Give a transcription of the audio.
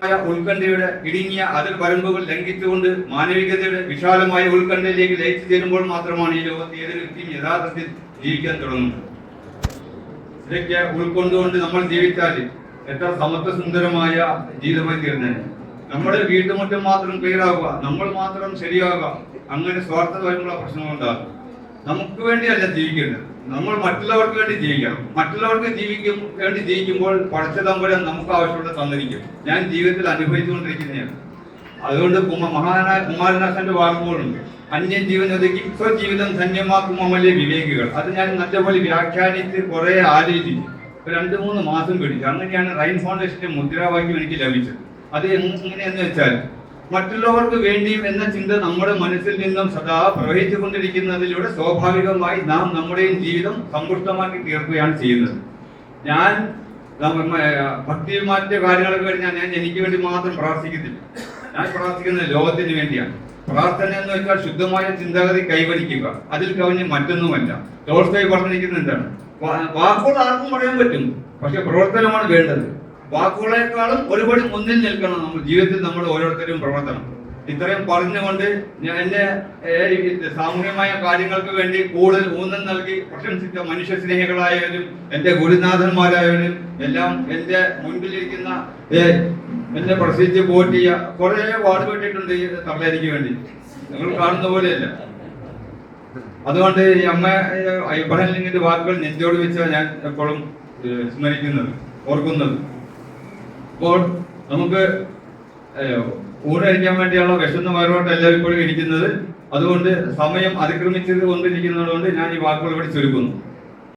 ഉത്കണ്ഠയുടെ ഇടുങ്ങിയ അതിർ പരമ്പുകൾ ലംഘിച്ചുകൊണ്ട് മാനവികതയുടെ വിശാലമായ ഉത്കണ്ഠയിലേക്ക് ലയിച്ചു ചേരുമ്പോൾ മാത്രമാണ് ഈ ലോകത്ത് ഏതൊരു വ്യക്തിയും യഥാർത്ഥത്തിൽ ജീവിക്കാൻ തുടങ്ങുന്നത്. ഇതൊക്കെ ഉൾക്കൊണ്ടുകൊണ്ട് നമ്മൾ ജീവിച്ചാൽ എത്ര സമത്വ സുന്ദരമായ ജീവിതമായി തീർന്നേനെ. നമ്മുടെ വീട്ടുമുറ്റം മാത്രം ക്ലിയറാവുക, നമ്മൾ മാത്രം ശരിയാവുക, അങ്ങനെ സ്വാർത്ഥപരമുള്ള പ്രശ്നങ്ങളുണ്ടാകും. നമുക്ക് വേണ്ടിയല്ല ജീവിക്കേണ്ടത്, നമ്മൾ മറ്റുള്ളവർക്ക് വേണ്ടി ജീവിക്കണം. മറ്റുള്ളവർക്ക് വേണ്ടി ജീവിക്കുമ്പോൾ പടച്ച തമ്പുരാൻ നമുക്ക് ആവശ്യമുള്ള തന്നിരിക്കും. ഞാൻ ജീവിതത്തിൽ അനുഭവിച്ചുകൊണ്ടിരിക്കുന്നതാണ്. അതുകൊണ്ട് മഹാനായ കുമാരനാശന്റെ വാക്കുകളുണ്ട്, അന്യൻ ജീവൻ ഒതുക്കി സ്വജീവിതം ധന്യമാക്കും അമലെ വിവേകികൾ. അത് ഞാൻ നല്ലപോലെ വ്യാഖ്യാനിച്ച് കുറെ ആലോചിച്ചു. 2-3 മാസം പിടിച്ചു. അങ്ങനെയാണ് റൈൻ ഫൗണ്ടേഷന്റെ മുദ്രാവാക്യം എനിക്ക് ലഭിച്ചത്. അത് എങ്ങനെയെന്ന് വെച്ചാൽ, മറ്റുള്ളവർക്ക് വേണ്ടിയും എന്ന ചിന്ത നമ്മുടെ മനസ്സിൽ നിന്നും സദാ പ്രവഹിച്ചുകൊണ്ടിരിക്കുന്നതിലൂടെ സ്വാഭാവികമായി നാം നമ്മുടെയും ജീവിതം സമ്പുഷ്ടമാക്കി തീർക്കുകയാണ് ചെയ്യുന്നത്. ഞാൻ ഭക്തിമാറ്റ കാര്യങ്ങളൊക്കെ കഴിഞ്ഞാൽ ഞാൻ എനിക്ക് വേണ്ടി മാത്രം പ്രാർത്ഥിക്കുന്നില്ല. ഞാൻ പ്രാർത്ഥിക്കുന്നത് ലോകത്തിന് വേണ്ടിയാണ്. പ്രാർത്ഥന എന്ന് വെച്ചാൽ ശുദ്ധമായ ചിന്താഗതി കൈവരിക്കുക, അതിൽ കവിഞ്ഞ് മറ്റൊന്നുമല്ല. ടോൾസ്റ്റോയ് പറഞ്ഞിരിക്കുന്നത് എന്താണ്? വാക്കുകൾ ആർക്കും പറയാൻ പറ്റും, പക്ഷെ പ്രവർത്തനമാണ് വേണ്ടത്. വാക്കുകളെക്കാളും ഒരുപടി മുന്നിൽ നിൽക്കണം നമ്മൾ ജീവിതത്തിൽ. നമ്മൾ ഓരോരുത്തരും പ്രവർത്തനം. ഇത്രയും പറഞ്ഞുകൊണ്ട് എന്റെ സാമൂഹ്യമായ കാര്യങ്ങൾക്ക് വേണ്ടി കൂടുതൽ ഊന്നൽ നൽകി പ്രശംസിച്ച മനുഷ്യ സ്നേഹികളായവരും എന്റെ ഗുരുനാഥന്മാരായവരും എല്ലാം എന്റെ മുൻപിലിരിക്കുന്ന എന്നെ പ്രസിദ്ധി പോറ്റിയ കുറെ പാടുപെട്ടിട്ടുണ്ട് ഈ തള്ളേരിക്ക് വേണ്ടി. നിങ്ങൾ കാണുന്ന പോലെയല്ല. അതുകൊണ്ട് ഈ ഇബ്രാഹിം ലിംഗിന്റെ വാക്കുകൾ നെഞ്ചോട് വെച്ചാൽ ഞാൻ എപ്പോഴും സ്മരിക്കുന്നത്, ഓർക്കുന്നത്. അപ്പോൾ നമുക്ക് ഊണഴിക്കാൻ വേണ്ടിയുള്ള വിശന്ന വയറോട്ട് എല്ലാവരും കൂടി ഇരിക്കുന്നത്. അതുകൊണ്ട് സമയം അതിക്രമിച്ചത് കൊണ്ടിരിക്കുന്നതുകൊണ്ട് ഞാൻ ഈ വാക്കുകൾ ഇവിടെ ചുരുക്കുന്നു.